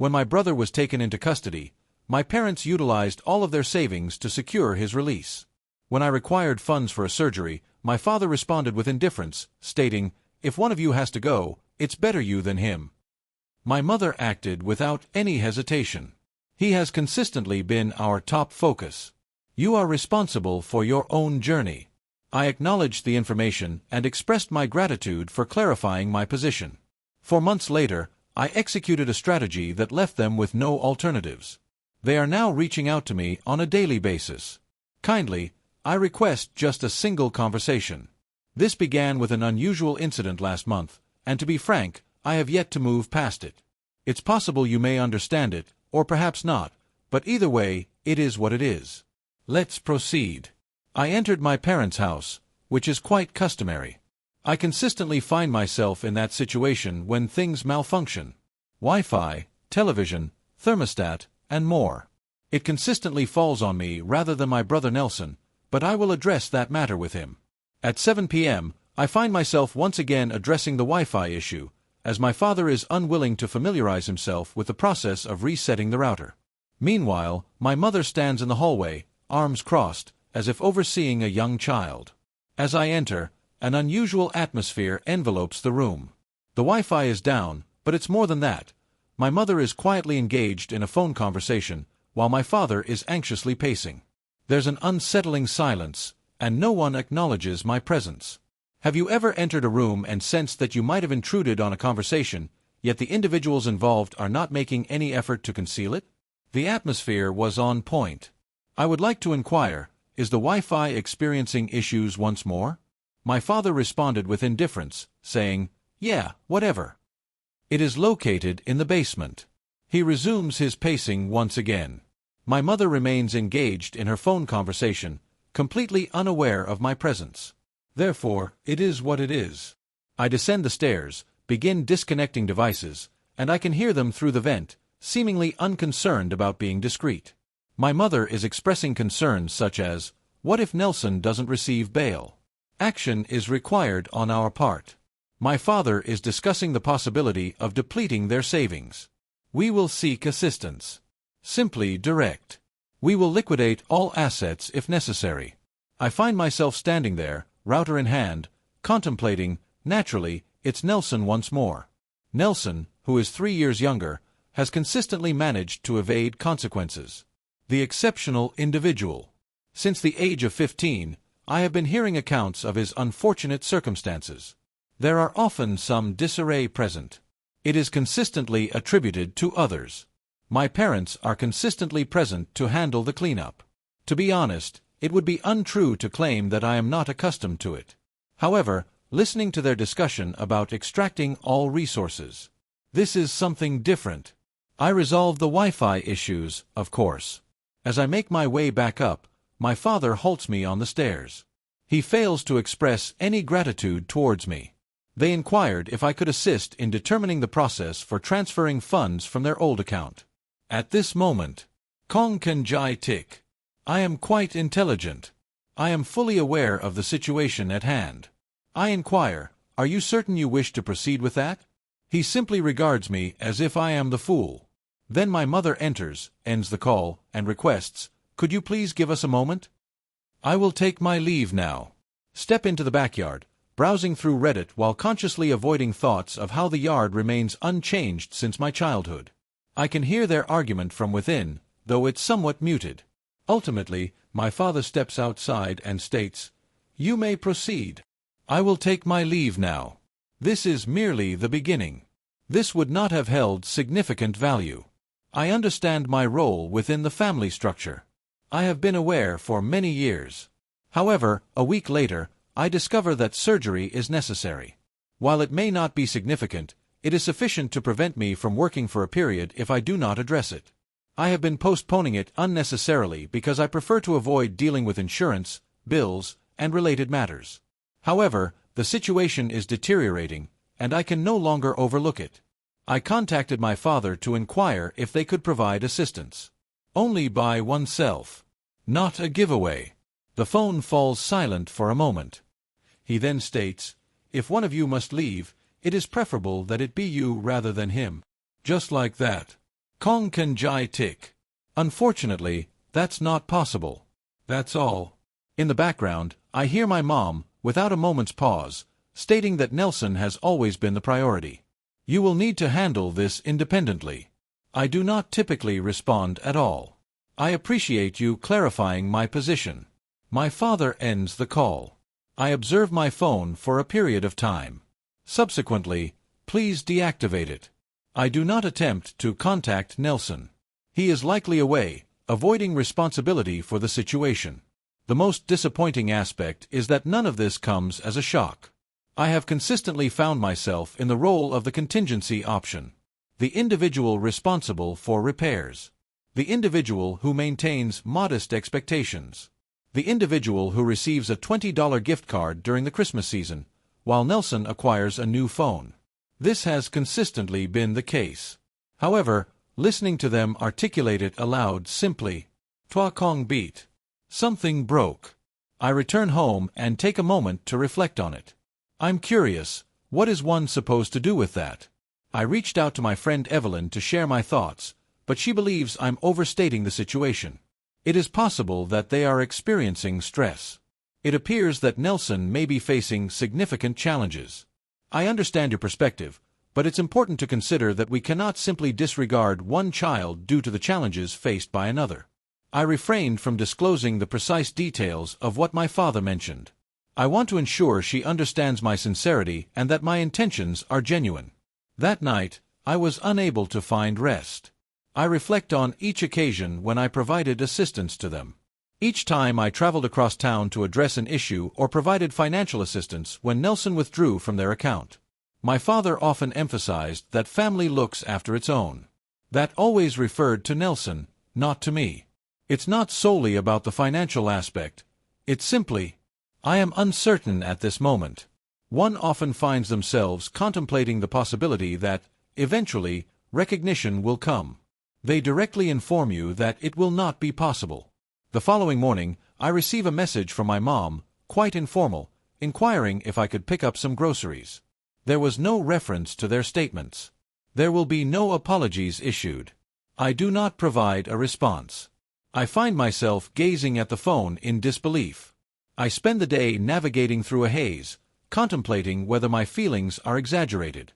When my brother was taken into custody, my parents utilized all of their savings to secure his release. When I required funds for a surgery, my father responded with indifference, stating, "If one of you has to go, it's better you than him." My mother acted without any hesitation. "He has consistently been our top focus. You are responsible for your own journey." I acknowledged the information and expressed my gratitude for clarifying my position. 4 months later, I executed a strategy that left them with no alternatives. They are now reaching out to me on a daily basis. Kindly, I request just a single conversation. This began with an unusual incident last month, and to be frank, I have yet to move past it. It's possible you may understand it, or perhaps not, but either way, it is what it is. Let's proceed. I entered my parents' house, which is quite customary. I consistently find myself in that situation when things malfunction. Wi-Fi, television, thermostat, and more. It consistently falls on me rather than my brother Nelson, but I will address that matter with him. At 7 p.m., I find myself once again addressing the Wi-Fi issue, as my father is unwilling to familiarize himself with the process of resetting the router. Meanwhile, my mother stands in the hallway, arms crossed, as if overseeing a young child. As I enter, an unusual atmosphere envelopes the room. The Wi-Fi is down, but it's more than that. My mother is quietly engaged in a phone conversation, while my father is anxiously pacing. There's an unsettling silence, and no one acknowledges my presence. Have you ever entered a room and sensed that you might have intruded on a conversation, yet the individuals involved are not making any effort to conceal it? The atmosphere was on point. I would like to inquire, is the Wi-Fi experiencing issues once more? My father responded with indifference, saying, "Yeah, whatever." It is located in the basement. He resumes his pacing once again. My mother remains engaged in her phone conversation, completely unaware of my presence. Therefore, it is what it is. I descend the stairs, begin disconnecting devices, and I can hear them through the vent, seemingly unconcerned about being discreet. My mother is expressing concerns such as, "What if Nelson doesn't receive bail?" Action is required on our part. My father is discussing the possibility of depleting their savings. We will seek assistance. Simply direct. We will liquidate all assets if necessary. I find myself standing there, router in hand, contemplating. Naturally, it's Nelson once more. Nelson, who is 3 years younger, has consistently managed to evade consequences. The exceptional individual. Since the age of 15, I have been hearing accounts of his unfortunate circumstances. There are often some disarray present. It is consistently attributed to others. My parents are consistently present to handle the cleanup. To be honest, it would be untrue to claim that I am not accustomed to it. However, listening to their discussion about extracting all resources, this is something different. I resolve the Wi-Fi issues, of course. As I make my way back up, my father halts me on the stairs. He fails to express any gratitude towards me. They inquired if I could assist in determining the process for transferring funds from their old account. At this moment, Kong kan jai tik. I am quite intelligent. I am fully aware of the situation at hand. I inquire, "Are you certain you wish to proceed with that?" He simply regards me as if I am the fool. Then my mother enters, ends the call, and requests, "Could you please give us a moment? I will take my leave now." Step into the backyard, browsing through Reddit while consciously avoiding thoughts of how the yard remains unchanged since my childhood. I can hear their argument from within, though it's somewhat muted. Ultimately, my father steps outside and states, "You may proceed. I will take my leave now. This is merely the beginning. This would not have held significant value. I understand my role within the family structure. I have been aware for many years. However, a week later, I discover that surgery is necessary. While it may not be significant, it is sufficient to prevent me from working for a period if I do not address it. I have been postponing it unnecessarily because I prefer to avoid dealing with insurance, bills, and related matters. However, the situation is deteriorating, and I can no longer overlook it. I contacted my father to inquire if they could provide assistance. Only by oneself. Not a giveaway. The phone falls silent for a moment. He then states, "If one of you must leave, it is preferable that it be you rather than him." Just like that. Kong kan jai tik. Unfortunately, that's not possible. That's all. In the background, I hear my mom, without a moment's pause, stating that Nelson has always been the priority. You will need to handle this independently. I do not typically respond at all. I appreciate you clarifying my position. My father ends the call. I observe my phone for a period of time. Subsequently, please deactivate it. I do not attempt to contact Nelson. He is likely away, avoiding responsibility for the situation. The most disappointing aspect is that none of this comes as a shock. I have consistently found myself in the role of the contingency option. The individual responsible for repairs. The individual who maintains modest expectations. The individual who receives a $20 gift card during the Christmas season, while Nelson acquires a new phone. This has consistently been the case. However, listening to them articulate it aloud simply, "Twa Kong beat. Something broke." I return home and take a moment to reflect on it. I'm curious, what is one supposed to do with that? I reached out to my friend Evelyn to share my thoughts, but she believes I'm overstating the situation. It is possible that they are experiencing stress. It appears that Nelson may be facing significant challenges. I understand your perspective, but it's important to consider that we cannot simply disregard one child due to the challenges faced by another. I refrained from disclosing the precise details of what my father mentioned. I want to ensure she understands my sincerity and that my intentions are genuine. That night, I was unable to find rest. I reflect on each occasion when I provided assistance to them. Each time I traveled across town to address an issue or provided financial assistance when Nelson withdrew from their account. My father often emphasized that family looks after its own. That always referred to Nelson, not to me. It's not solely about the financial aspect. It's simply, I am uncertain at this moment. One often finds themselves contemplating the possibility that, eventually, recognition will come. They directly inform you that it will not be possible. The following morning, I receive a message from my mom, quite informal, inquiring if I could pick up some groceries. There was no reference to their statements. There will be no apologies issued. I do not provide a response. I find myself gazing at the phone in disbelief. I spend the day navigating through a haze, contemplating whether my feelings are exaggerated.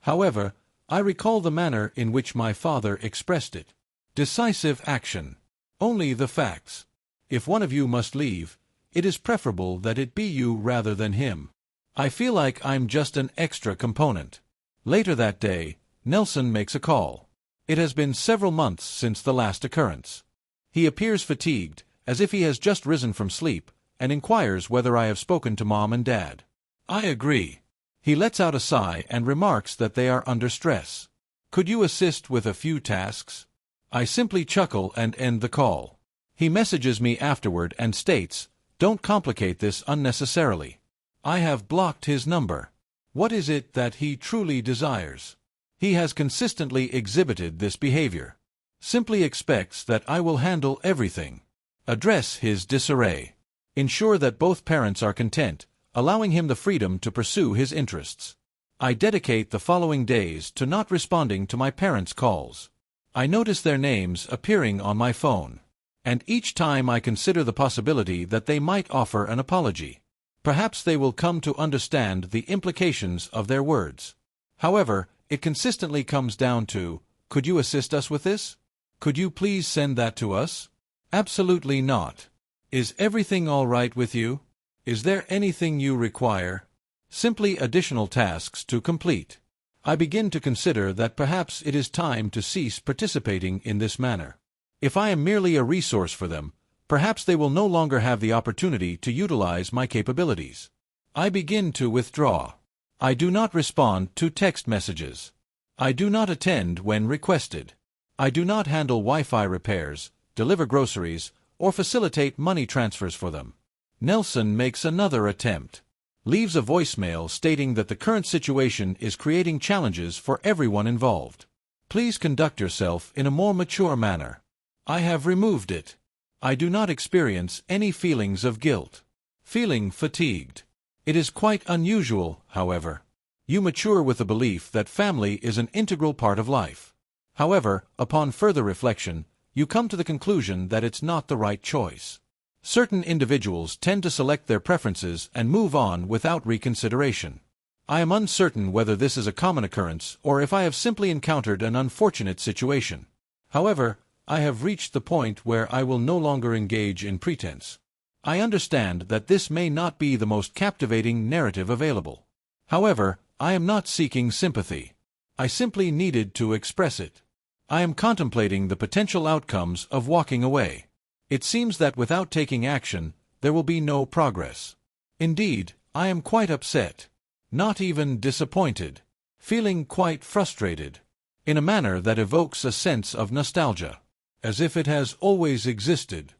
However, I recall the manner in which my father expressed it. Decisive action. Only the facts. If one of you must leave, it is preferable that it be you rather than him. I feel like I'm just an extra component. Later that day, Nelson makes a call. It has been several months since the last occurrence. He appears fatigued, as if he has just risen from sleep, and inquires whether I have spoken to Mom and Dad. I agree. He lets out a sigh and remarks that they are under stress. Could you assist with a few tasks? I simply chuckle and end the call. He messages me afterward and states, "Don't complicate this unnecessarily." I have blocked his number. What is it that he truly desires? He has consistently exhibited this behavior. Simply expects that I will handle everything. Address his disarray. Ensure that both parents are content, allowing him the freedom to pursue his interests. I dedicate the following days to not responding to my parents' calls. I notice their names appearing on my phone. And each time I consider the possibility that they might offer an apology. Perhaps they will come to understand the implications of their words. However, it consistently comes down to, "Could you assist us with this? Could you please send that to us?" Absolutely not. Is everything all right with you? Is there anything you require? Simply additional tasks to complete. I begin to consider that perhaps it is time to cease participating in this manner. If I am merely a resource for them, perhaps they will no longer have the opportunity to utilize my capabilities. I begin to withdraw. I do not respond to text messages. I do not attend when requested. I do not handle Wi-Fi repairs, deliver groceries, or facilitate money transfers for them. Nelson makes another attempt. Leaves a voicemail stating that the current situation is creating challenges for everyone involved. Please conduct yourself in a more mature manner. I have removed it. I do not experience any feelings of guilt. Feeling fatigued. It is quite unusual, however. You mature with the belief that family is an integral part of life. However, upon further reflection, you come to the conclusion that it's not the right choice. Certain individuals tend to select their preferences and move on without reconsideration. I am uncertain whether this is a common occurrence or if I have simply encountered an unfortunate situation. However, I have reached the point where I will no longer engage in pretense. I understand that this may not be the most captivating narrative available. However, I am not seeking sympathy. I simply needed to express it. I am contemplating the potential outcomes of walking away. It seems that without taking action, there will be no progress. Indeed, I am quite upset. Not even disappointed. Feeling quite frustrated. In a manner that evokes a sense of nostalgia. As if it has always existed.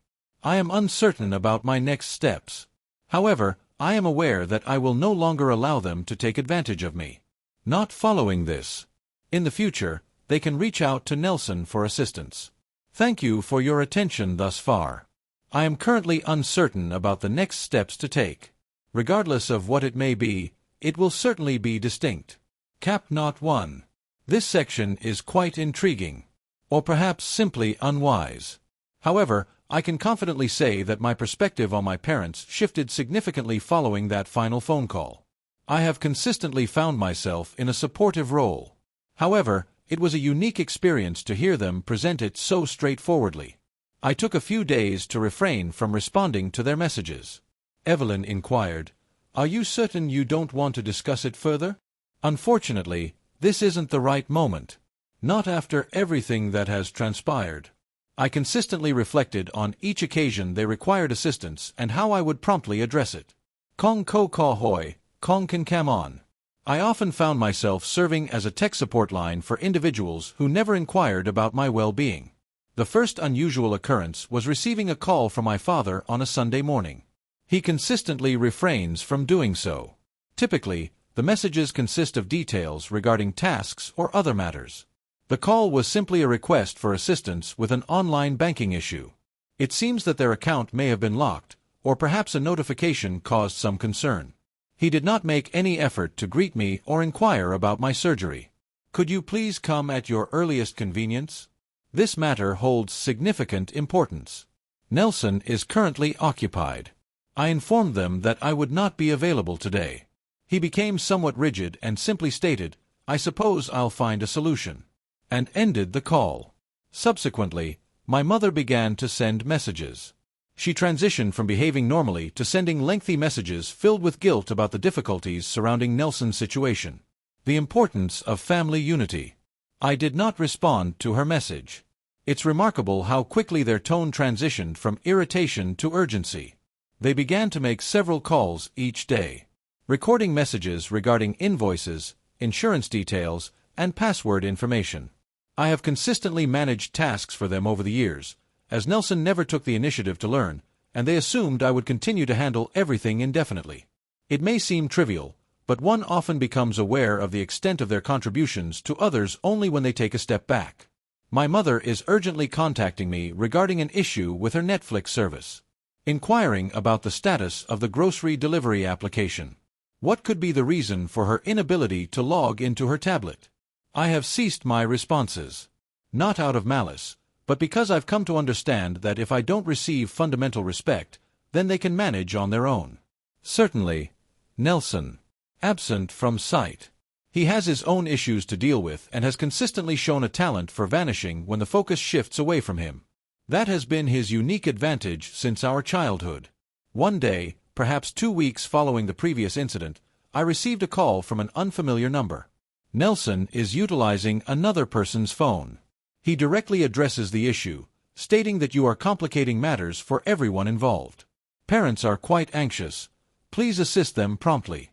I am uncertain about my next steps. However, I am aware that I will no longer allow them to take advantage of me. Not following this. In the future, they can reach out to Nelson for assistance. Thank you for your attention thus far. I am currently uncertain about the next steps to take. Regardless of what it may be, it will certainly be distinct. Cap Not 1. This section is quite intriguing. Or perhaps simply unwise. However, I can confidently say that my perspective on my parents shifted significantly following that final phone call. I have consistently found myself in a supportive role. However, it was a unique experience to hear them present it so straightforwardly. I took a few days to refrain from responding to their messages. Evelyn inquired, "Are you certain you don't want to discuss it further?" Unfortunately, this isn't the right moment. Not after everything that has transpired. I consistently reflected on each occasion they required assistance and how I would promptly address it. Kong ko ka hoi, kong kan kam on. I often found myself serving as a tech support line for individuals who never inquired about my well-being. The first unusual occurrence was receiving a call from my father on a Sunday morning. He consistently refrains from doing so. Typically, the messages consist of details regarding tasks or other matters. The call was simply a request for assistance with an online banking issue. It seems that their account may have been locked, or perhaps a notification caused some concern. He did not make any effort to greet me or inquire about my surgery. "Could you please come at your earliest convenience? This matter holds significant importance. Nelson is currently occupied." I informed them that I would not be available today. He became somewhat rigid and simply stated, "I suppose I'll find a solution," and ended the call. Subsequently, my mother began to send messages. She transitioned from behaving normally to sending lengthy messages filled with guilt about the difficulties surrounding Nelson's situation. The importance of family unity. I did not respond to her message. It's remarkable how quickly their tone transitioned from irritation to urgency. They began to make several calls each day, recording messages regarding invoices, insurance details, and password information. I have consistently managed tasks for them over the years, as Nelson never took the initiative to learn, and they assumed I would continue to handle everything indefinitely. It may seem trivial, but one often becomes aware of the extent of their contributions to others only when they take a step back. My mother is urgently contacting me regarding an issue with her Netflix service, inquiring about the status of the grocery delivery application. What could be the reason for her inability to log into her tablet? I have ceased my responses. Not out of malice, but because I've come to understand that if I don't receive fundamental respect, then they can manage on their own. Certainly, Nelson. Absent from sight. He has his own issues to deal with and has consistently shown a talent for vanishing when the focus shifts away from him. That has been his unique advantage since our childhood. One day, perhaps 2 weeks following the previous incident, I received a call from an unfamiliar number. Nelson is utilizing another person's phone. He directly addresses the issue, stating that you are complicating matters for everyone involved. Parents are quite anxious. Please assist them promptly.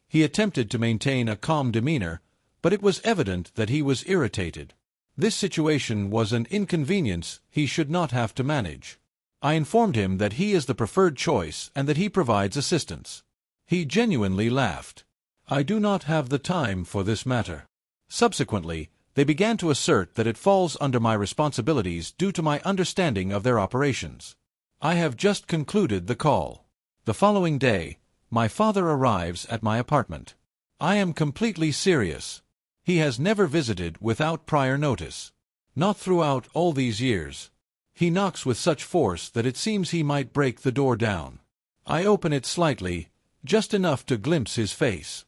He attempted to maintain a calm demeanor, but it was evident that he was irritated. This situation was an inconvenience he should not have to manage. I informed him that he is the preferred choice and that he provides assistance. He genuinely laughed. I do not have the time for this matter. Subsequently, they began to assert that it falls under my responsibilities due to my understanding of their operations. I have just concluded the call. The following day, my father arrives at my apartment. I am completely serious. He has never visited without prior notice. Not throughout all these years. He knocks with such force that it seems he might break the door down. I open it slightly, just enough to glimpse his face.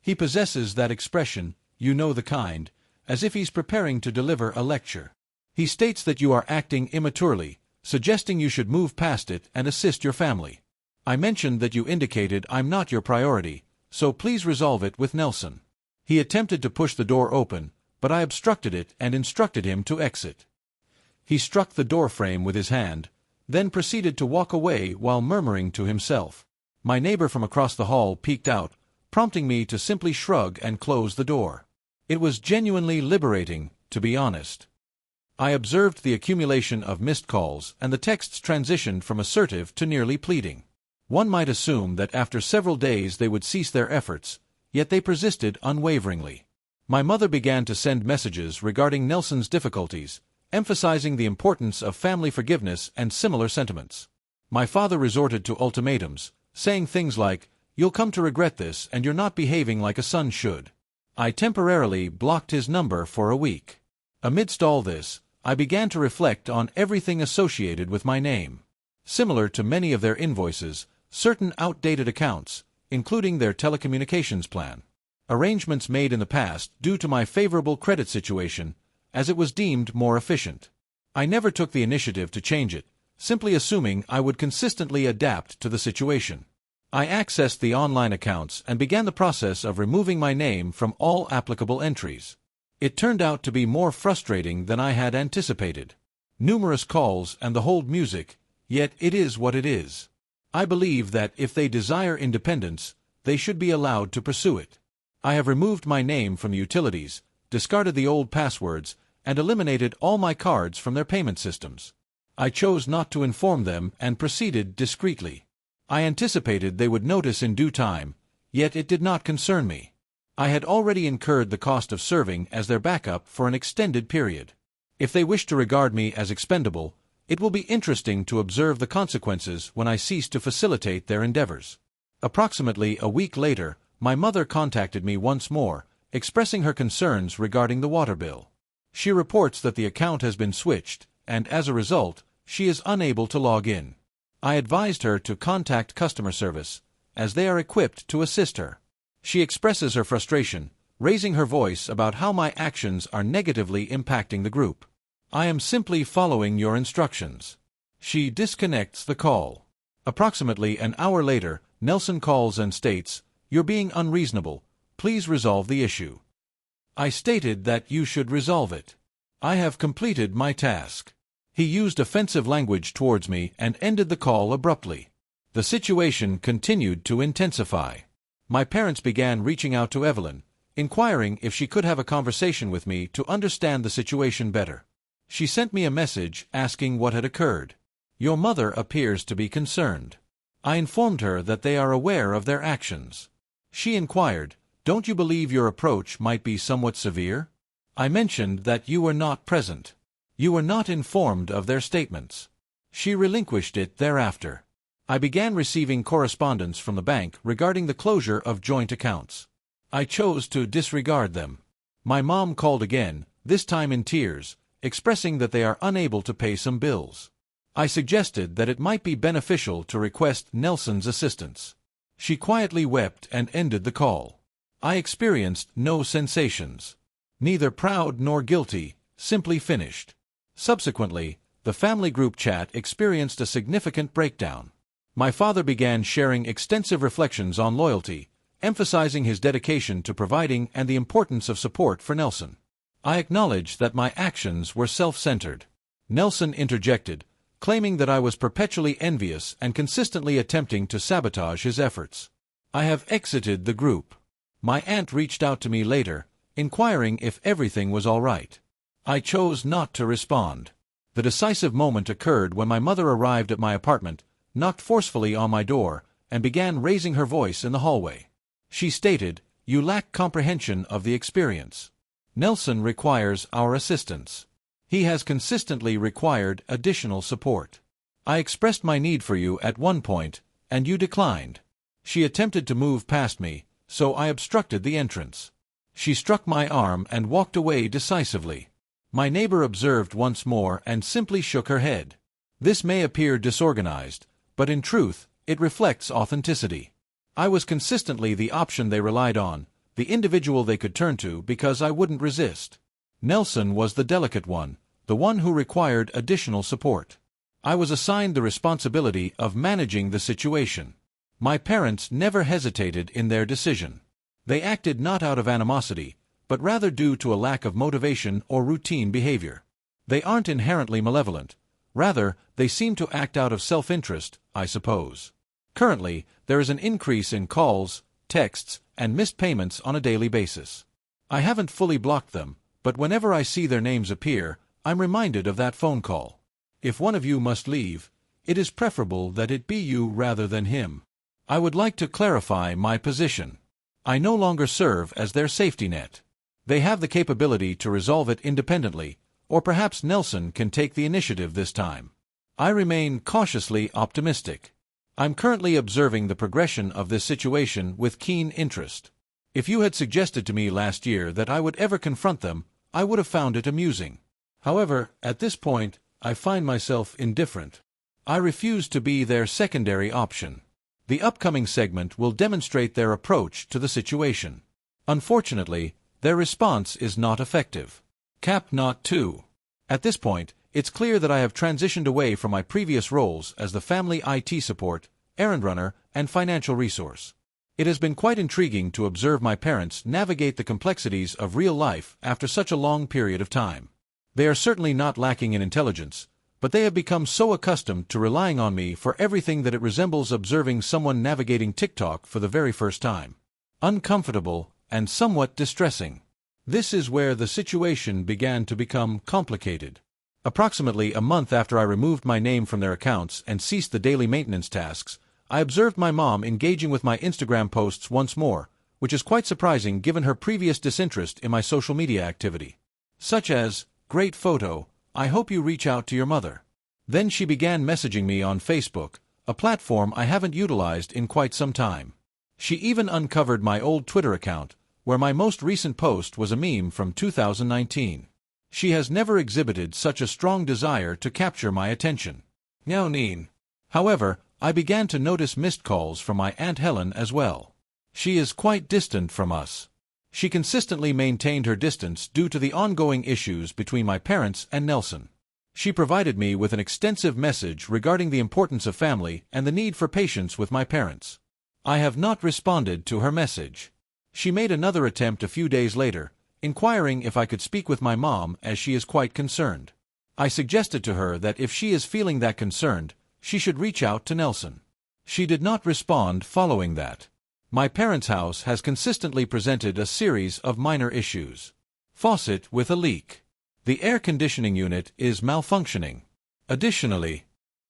He possesses that expression, you know the kind, as if he's preparing to deliver a lecture. He states that you are acting immaturely, suggesting you should move past it and assist your family. I mentioned that you indicated I'm not your priority, so please resolve it with Nelson. He attempted to push the door open, but I obstructed it and instructed him to exit. He struck the door frame with his hand, then proceeded to walk away while murmuring to himself. My neighbor from across the hall peeked out, prompting me to simply shrug and close the door. It was genuinely liberating, to be honest. I observed the accumulation of missed calls, and the texts transitioned from assertive to nearly pleading. One might assume that after several days they would cease their efforts, yet they persisted unwaveringly. My mother began to send messages regarding Nelson's difficulties, emphasizing the importance of family forgiveness and similar sentiments. My father resorted to ultimatums, saying things like, "You'll come to regret this and you're not behaving like a son should." I temporarily blocked his number for a week. Amidst all this, I began to reflect on everything associated with my name. Similar to many of their invoices, certain outdated accounts, including their telecommunications plan. Arrangements made in the past due to my favorable credit situation, as it was deemed more efficient. I never took the initiative to change it, simply assuming I would consistently adapt to the situation. I accessed the online accounts and began the process of removing my name from all applicable entries. It turned out to be more frustrating than I had anticipated. Numerous calls and the hold music, yet it is what it is. I believe that if they desire independence, they should be allowed to pursue it. I have removed my name from the utilities, discarded the old passwords, and eliminated all my cards from their payment systems. I chose not to inform them and proceeded discreetly. I anticipated they would notice in due time, yet it did not concern me. I had already incurred the cost of serving as their backup for an extended period. If they wish to regard me as expendable, it will be interesting to observe the consequences when I cease to facilitate their endeavors. Approximately a week later, my mother contacted me once more, expressing her concerns regarding the water bill. She reports that the account has been switched, and as a result, she is unable to log in. I advised her to contact customer service, as they are equipped to assist her. She expresses her frustration, raising her voice about how my actions are negatively impacting the group. I am simply following your instructions. She disconnects the call. Approximately an hour later, Nelson calls and states, "You're being unreasonable. Please resolve the issue." I stated that you should resolve it. I have completed my task. He used offensive language towards me and ended the call abruptly. The situation continued to intensify. My parents began reaching out to Evelyn, inquiring if she could have a conversation with me to understand the situation better. She sent me a message asking what had occurred. "Your mother appears to be concerned." I informed her that they are aware of their actions. She inquired, "Don't you believe your approach might be somewhat severe?" I mentioned that you were not present. You were not informed of their statements. She relinquished it thereafter. I began receiving correspondence from the bank regarding the closure of joint accounts. I chose to disregard them. My mom called again, this time in tears, expressing that they are unable to pay some bills. I suggested that it might be beneficial to request Nelson's assistance. She quietly wept and ended the call. I experienced no sensations. Neither proud nor guilty, simply finished. Subsequently, the family group chat experienced a significant breakdown. My father began sharing extensive reflections on loyalty, emphasizing his dedication to providing and the importance of support for Nelson. I acknowledged that my actions were self-centered. Nelson interjected, claiming that I was perpetually envious and consistently attempting to sabotage his efforts. I have exited the group. My aunt reached out to me later, inquiring if everything was all right. I chose not to respond. The decisive moment occurred when my mother arrived at my apartment, knocked forcefully on my door, and began raising her voice in the hallway. She stated, "You lack comprehension of the experience. Nelson requires our assistance. He has consistently required additional support. I expressed my need for you at one point, and you declined." She attempted to move past me, so I obstructed the entrance. She struck my arm and walked away decisively. My neighbor observed once more and simply shook her head. This may appear disorganized, but in truth, it reflects authenticity. I was consistently the option they relied on, the individual they could turn to because I wouldn't resist. Nelson was the delicate one, the one who required additional support. I was assigned the responsibility of managing the situation. My parents never hesitated in their decision. They acted not out of animosity, but rather due to a lack of motivation or routine behavior. They aren't inherently malevolent. Rather, they seem to act out of self-interest, I suppose. Currently, there is an increase in calls, texts, and missed payments on a daily basis. I haven't fully blocked them, but whenever I see their names appear, I'm reminded of that phone call. If one of you must leave, it is preferable that it be you rather than him. I would like to clarify my position. I no longer serve as their safety net. They have the capability to resolve it independently, or perhaps Nelson can take the initiative this time. I remain cautiously optimistic. I'm currently observing the progression of this situation with keen interest. If you had suggested to me last year that I would ever confront them, I would have found it amusing. However, at this point, I find myself indifferent. I refuse to be their secondary option. The upcoming segment will demonstrate their approach to the situation. Unfortunately, their response is not effective. Cap Not 2. At this point, it's clear that I have transitioned away from my previous roles as the family IT support, errand runner, and financial resource. It has been quite intriguing to observe my parents navigate the complexities of real life after such a long period of time. They are certainly not lacking in intelligence, but they have become so accustomed to relying on me for everything that it resembles observing someone navigating TikTok for the very first time. Uncomfortable and somewhat distressing. This is where the situation began to become complicated. Approximately a month after I removed my name from their accounts and ceased the daily maintenance tasks, I observed my mom engaging with my Instagram posts once more, which is quite surprising given her previous disinterest in my social media activity. Such as, "Great photo, I hope you reach out to your mother." Then she began messaging me on Facebook, a platform I haven't utilized in quite some time. She even uncovered my old Twitter account, where my most recent post was a meme from 2019. She has never exhibited such a strong desire to capture my attention. Now Neen. However, I began to notice missed calls from my Aunt Helen as well. She is quite distant from us. She consistently maintained her distance due to the ongoing issues between my parents and Nelson. She provided me with an extensive message regarding the importance of family and the need for patience with my parents. I have not responded to her message. She made another attempt a few days later, inquiring if I could speak with my mom as she is quite concerned. I suggested to her that if she is feeling that concerned, she should reach out to Nelson. She did not respond following that. My parents' house has consistently presented a series of minor issues. Faucet with a leak. The air conditioning unit is malfunctioning. Additionally,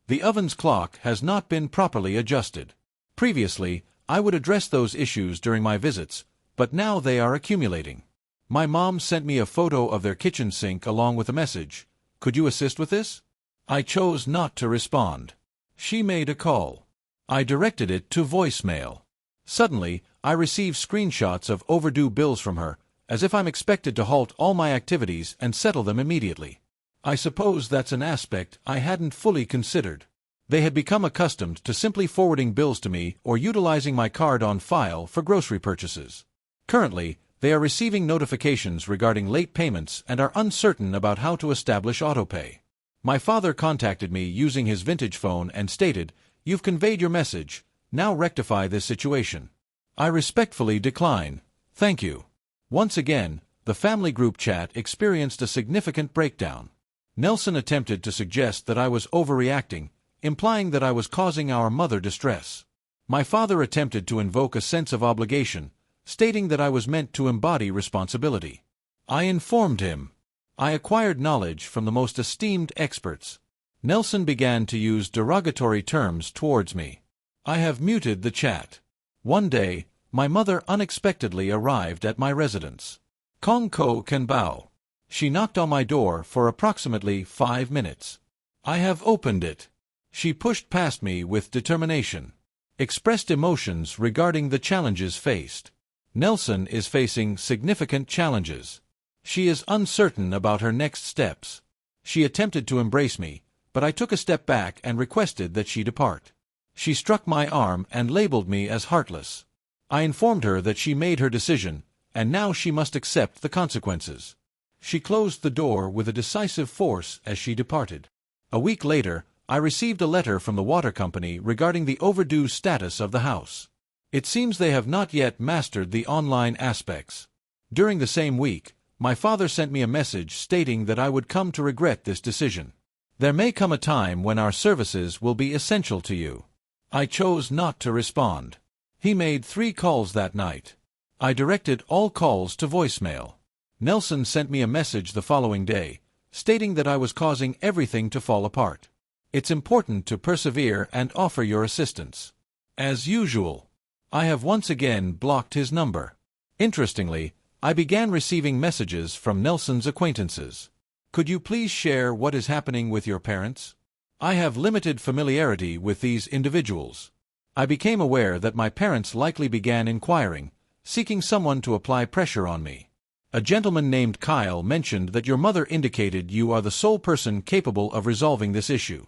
the oven's clock has not been properly adjusted. Previously, I would address those issues during my visits, but now they are accumulating. My mom sent me a photo of their kitchen sink along with a message, "Could you assist with this?" I chose not to respond. She made a call. I directed it to voicemail. Suddenly, I receive screenshots of overdue bills from her, as if I'm expected to halt all my activities and settle them immediately. I suppose that's an aspect I hadn't fully considered. They had become accustomed to simply forwarding bills to me or utilizing my card on file for grocery purchases. Currently, they are receiving notifications regarding late payments and are uncertain about how to establish autopay. My father contacted me using his vintage phone and stated, "You've conveyed your message. Now rectify this situation." I respectfully decline. Thank you. Once again, the family group chat experienced a significant breakdown. Nelson attempted to suggest that I was overreacting, implying that I was causing our mother distress. My father attempted to invoke a sense of obligation, stating that I was meant to embody responsibility. I informed him. I acquired knowledge from the most esteemed experts. Nelson began to use derogatory terms towards me. I have muted the chat. One day, my mother unexpectedly arrived at my residence. Kong Ko Kan Bao. She knocked on my door for approximately 5 minutes. I have opened it. She pushed past me with determination. Expressed emotions regarding the challenges faced. Nelson is facing significant challenges. She is uncertain about her next steps. She attempted to embrace me, but I took a step back and requested that she depart. She struck my arm and labeled me as heartless. I informed her that she made her decision, and now she must accept the consequences. She closed the door with a decisive force as she departed. A week later, I received a letter from the water company regarding the overdue status of the house. It seems they have not yet mastered the online aspects. During the same week, my father sent me a message stating that I would come to regret this decision. There may come a time when our services will be essential to you. I chose not to respond. He made 3 calls that night. I directed all calls to voicemail. Nelson sent me a message the following day, stating that I was causing everything to fall apart. It's important to persevere and offer your assistance. As usual, I have once again blocked his number. Interestingly, I began receiving messages from Nelson's acquaintances. Could you please share what is happening with your parents? I have limited familiarity with these individuals. I became aware that my parents likely began inquiring, seeking someone to apply pressure on me. A gentleman named Kyle mentioned that your mother indicated you are the sole person capable of resolving this issue.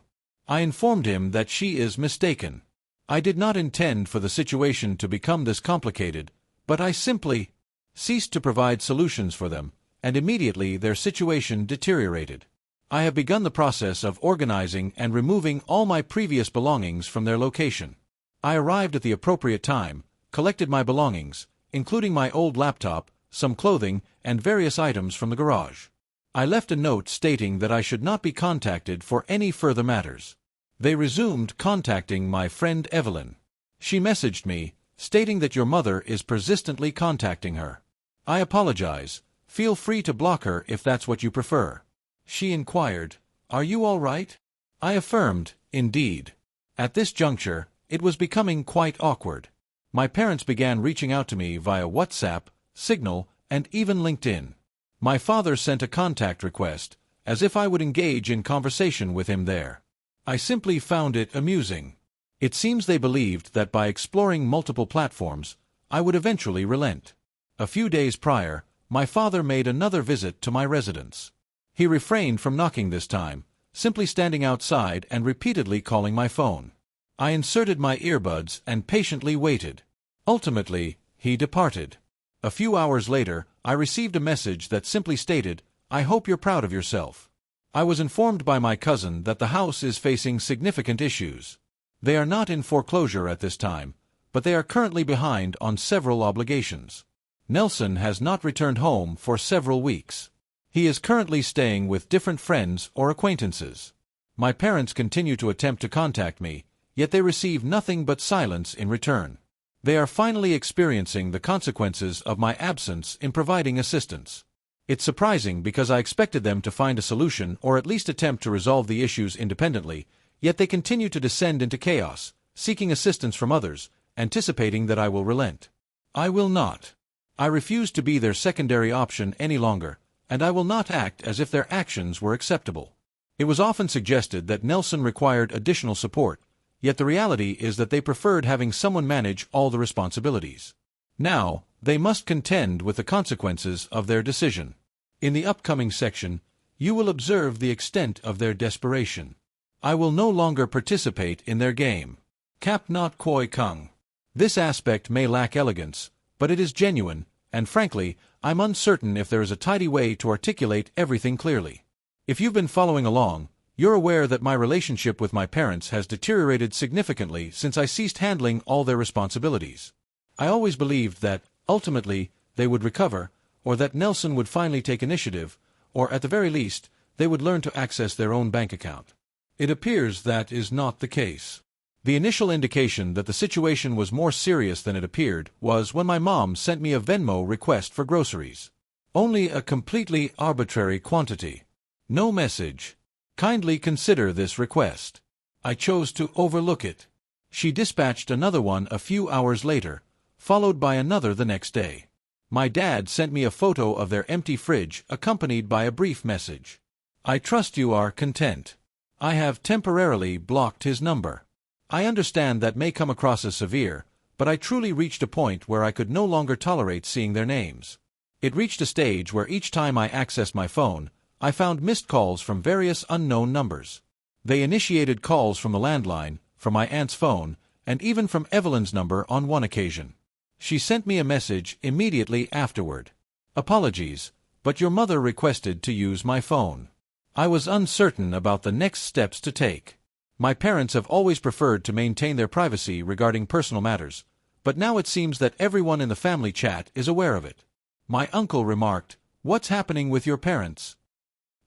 I informed him that she is mistaken. I did not intend for the situation to become this complicated, but I simply ceased to provide solutions for them, and immediately their situation deteriorated. I have begun the process of organizing and removing all my previous belongings from their location. I arrived at the appropriate time, collected my belongings, including my old laptop, some clothing, and various items from the garage. I left a note stating that I should not be contacted for any further matters. They resumed contacting my friend Evelyn. She messaged me, stating that your mother is persistently contacting her. I apologize. Feel free to block her if that's what you prefer. She inquired, "Are you all right?" I affirmed, indeed. At this juncture, it was becoming quite awkward. My parents began reaching out to me via WhatsApp, Signal, and even LinkedIn. My father sent a contact request, as if I would engage in conversation with him there. I simply found it amusing. It seems they believed that by exploring multiple platforms, I would eventually relent. A few days prior, my father made another visit to my residence. He refrained from knocking this time, simply standing outside and repeatedly calling my phone. I inserted my earbuds and patiently waited. Ultimately, he departed. A few hours later, I received a message that simply stated, "I hope you're proud of yourself." I was informed by my cousin that the house is facing significant issues. They are not in foreclosure at this time, but they are currently behind on several obligations. Nelson has not returned home for several weeks. He is currently staying with different friends or acquaintances. My parents continue to attempt to contact me, yet they receive nothing but silence in return. They are finally experiencing the consequences of my absence in providing assistance. It's surprising because I expected them to find a solution or at least attempt to resolve the issues independently, yet they continue to descend into chaos, seeking assistance from others, anticipating that I will relent. I will not. I refuse to be their secondary option any longer, and I will not act as if their actions were acceptable. It was often suggested that Nelson required additional support, yet the reality is that they preferred having someone manage all the responsibilities. Now, they must contend with the consequences of their decision. In the upcoming section, you will observe the extent of their desperation. I will no longer participate in their game. Cap not koi kung. This aspect may lack elegance, but it is genuine, and frankly, I'm uncertain if there is a tidy way to articulate everything clearly. If you've been following along, you're aware that my relationship with my parents has deteriorated significantly since I ceased handling all their responsibilities. I always believed that, ultimately, they would recover, or that Nelson would finally take initiative, or at the very least, they would learn to access their own bank account. It appears that is not the case. The initial indication that the situation was more serious than it appeared was when my mom sent me a Venmo request for groceries. Only a completely arbitrary quantity. No message. Kindly consider this request. I chose to overlook it. She dispatched another one a few hours later, followed by another the next day. My dad sent me a photo of their empty fridge accompanied by a brief message. I trust you are content. I have temporarily blocked his number. I understand that may come across as severe, but I truly reached a point where I could no longer tolerate seeing their names. It reached a stage where each time I accessed my phone, I found missed calls from various unknown numbers. They initiated calls from the landline, from my aunt's phone, and even from Evelyn's number on one occasion. She sent me a message immediately afterward. "Apologies, but your mother requested to use my phone." I was uncertain about the next steps to take. My parents have always preferred to maintain their privacy regarding personal matters, but now it seems that everyone in the family chat is aware of it. My uncle remarked, "What's happening with your parents?"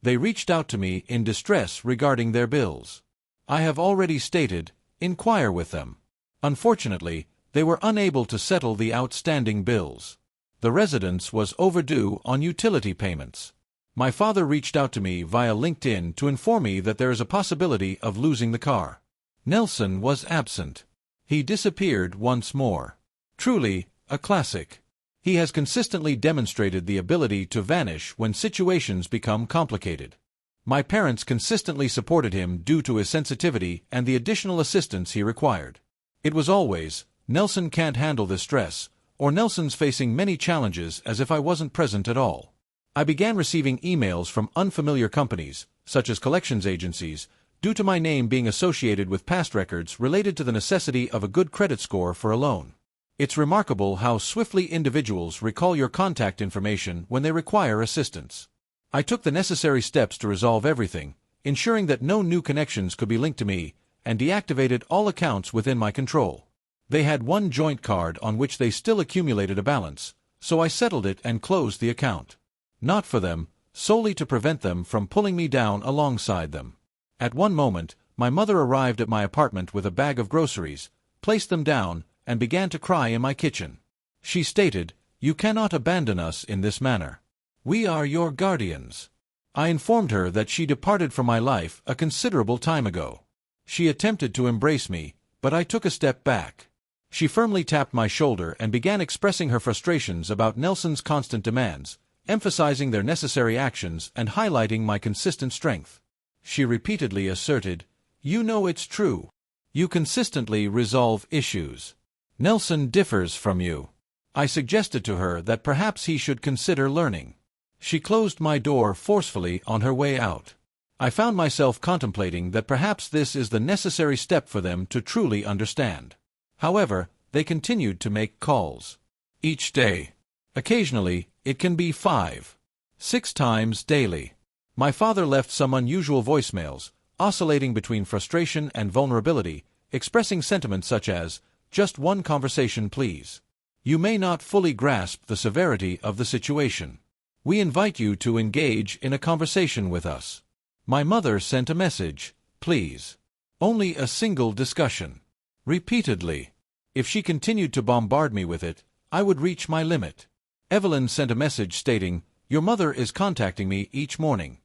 They reached out to me in distress regarding their bills. I have already stated, inquire with them. Unfortunately, they were unable to settle the outstanding bills. The residence was overdue on utility payments. My father reached out to me via LinkedIn to inform me that there is a possibility of losing the car. Nelson was absent. He disappeared once more. Truly, a classic. He has consistently demonstrated the ability to vanish when situations become complicated. My parents consistently supported him due to his sensitivity and the additional assistance he required. It was always, "Nelson can't handle this stress," or "Nelson's facing many challenges," as if I wasn't present at all. I began receiving emails from unfamiliar companies, such as collections agencies, due to my name being associated with past records related to the necessity of a good credit score for a loan. It's remarkable how swiftly individuals recall your contact information when they require assistance. I took the necessary steps to resolve everything, ensuring that no new connections could be linked to me, and deactivated all accounts within my control. They had one joint card on which they still accumulated a balance, so I settled it and closed the account. Not for them, solely to prevent them from pulling me down alongside them. At one moment, my mother arrived at my apartment with a bag of groceries, placed them down, and began to cry in my kitchen. She stated, "You cannot abandon us in this manner. We are your guardians." I informed her that she departed from my life a considerable time ago. She attempted to embrace me, but I took a step back. She firmly tapped my shoulder and began expressing her frustrations about Nelson's constant demands, emphasizing their necessary actions and highlighting my consistent strength. She repeatedly asserted, "You know it's true. You consistently resolve issues. Nelson differs from you." I suggested to her that perhaps he should consider learning. She closed my door forcefully on her way out. I found myself contemplating that perhaps this is the necessary step for them to truly understand. However, they continued to make calls. Each day. Occasionally, it can be 5, 6 times daily. My father left some unusual voicemails, oscillating between frustration and vulnerability, expressing sentiments such as, "Just one conversation, please. You may not fully grasp the severity of the situation. We invite you to engage in a conversation with us." My mother sent a message, "Please. Only a single discussion." Repeatedly. If she continued to bombard me with it, I would reach my limit. Evelyn sent a message stating, "Your mother is contacting me each morning.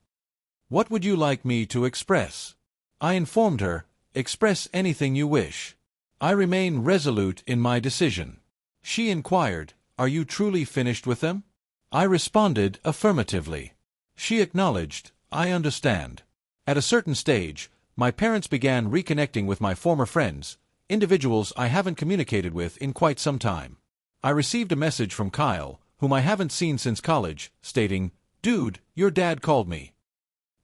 What would you like me to express?" I informed her, "Express anything you wish. I remain resolute in my decision." She inquired, "Are you truly finished with them?" I responded affirmatively. She acknowledged, "I understand." At a certain stage, my parents began reconnecting with my former friends, individuals I haven't communicated with in quite some time. I received a message from Kyle, whom I haven't seen since college, stating, "Dude, your dad called me.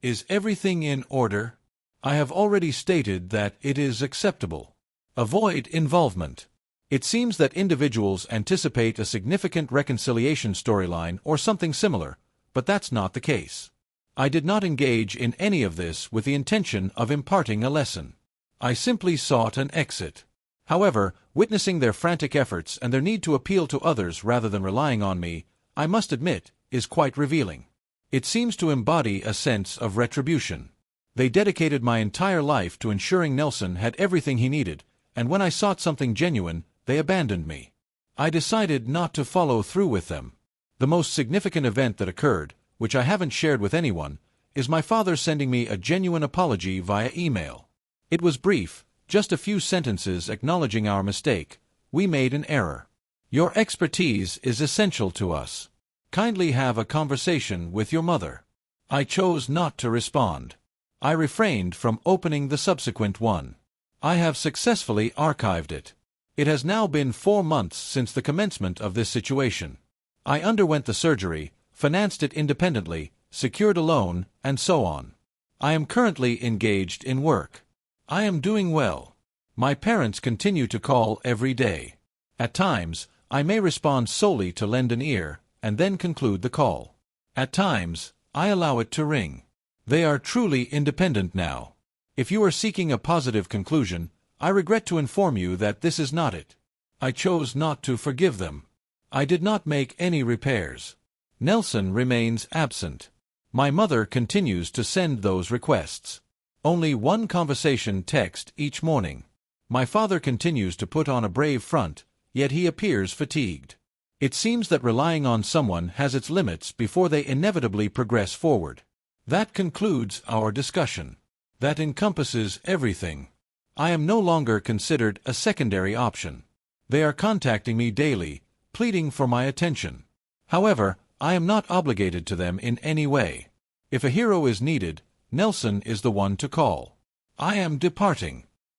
Is everything in order?" I have already stated that it is acceptable. Avoid involvement. It seems that individuals anticipate a significant reconciliation storyline or something similar, but that's not the case. I did not engage in any of this with the intention of imparting a lesson. I simply sought an exit. However, witnessing their frantic efforts and their need to appeal to others rather than relying on me, I must admit, is quite revealing. It seems to embody a sense of retribution. They dedicated my entire life to ensuring Nelson had everything he needed, and when I sought something genuine, they abandoned me. I decided not to follow through with them. The most significant event that occurred, which I haven't shared with anyone, is my father sending me a genuine apology via email. It was brief, just a few sentences acknowledging our mistake. "We made an error. Your expertise is essential to us. Kindly have a conversation with your mother." I chose not to respond. I refrained from opening the subsequent one. I have successfully archived it. It has now been 4 months since the commencement of this situation. I underwent the surgery, financed it independently, secured a loan, and so on. I am currently engaged in work. I am doing well. My parents continue to call every day. At times, I may respond solely to lend an ear, and then conclude the call. At times, I allow it to ring. They are truly independent now. If you are seeking a positive conclusion, I regret to inform you that this is not it. I chose not to forgive them. I did not make any repairs. Nelson remains absent. My mother continues to send those requests. Only one conversation text each morning. My father continues to put on a brave front, yet he appears fatigued. It seems that relying on someone has its limits before they inevitably progress forward. That concludes our discussion. That encompasses everything. I am no longer considered a secondary option. They are contacting me daily, pleading for my attention. However, I am not obligated to them in any way. If a hero is needed, Nelson is the one to call. I am departing.